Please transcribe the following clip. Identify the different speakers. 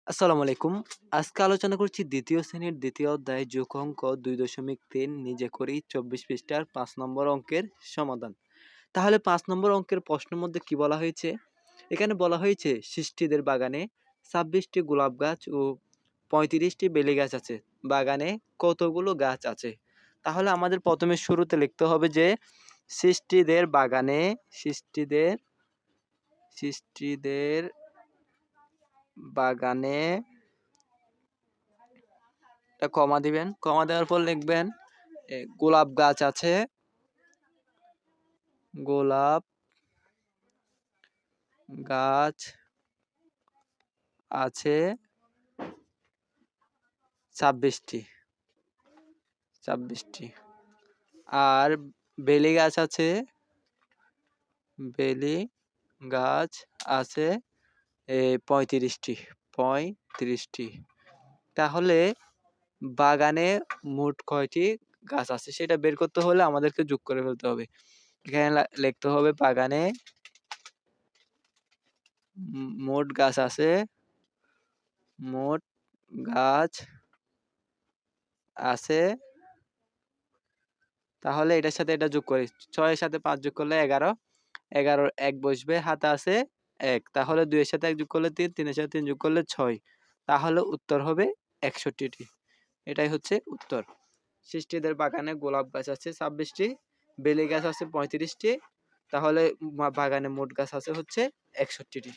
Speaker 1: আসসালামু আলাইকুম। আজকে আলোচনা করছি দ্বিতীয় শ্রেণীর দ্বিতীয় অধ্যায় যোগ অঙ্ক ২.৩ নিজে করি ২৪ পৃষ্ঠার ৫ নম্বর অঙ্কের সমাধান। তাহলে ৫ নম্বর অঙ্কের প্রশ্নের মধ্যে কি বলা হয়েছে? এখানে বলা হয়েছে সৃষ্টিদের বাগানে ২৬ টি গোলাপ গাছ ও ৩৫ টি বেলি গাছ আছে। বাগানে কতগুলো গাছ আছে? তাহলে আমাদের প্রথমে শুরুতে লিখতে হবে যে সৃষ্টিদের বাগানে সৃষ্টিদের বাগানে একটা কমা দিবেন। কমা দেওয়ার পর লিখবেন গোলাপ গাছ আছে, গোলাপ গাছ আছে ২৬ টি। আর বেলি গাছ আছে, বেলি গাছ আছে ৩৫ টি। তাহলে বাগানে মোট কয়টি গাছ আছে সেটা বের করতে হলে আমাদেরকে যোগ করে ফেলতে হবে। এখানে লিখতে হবে বাগানে মোট গাছ আছে, মোট গাছ আছে। তাহলে এটার সাথে এটা যোগ করি। ৬ এর সাথে ৫ যোগ করলে ১১। ১১ র ১ বসবে, হাতে আছে ১। তাহলে ২ এর সাথে ১ যোগ করলে ৩, ৩ এর সাথে ৩ যোগ করলে ৬। তাহলে উত্তর হবে ৬১ টি। এটাই হচ্ছে উত্তর। সৃষ্টিদের বাগানে গোলাপ গাছ আছে ২৬ টি, বেলি গাছ আছে ৩৫ টি। তাহলে বাগানে মোট গাছ আছে হচ্ছে ৬১ টি।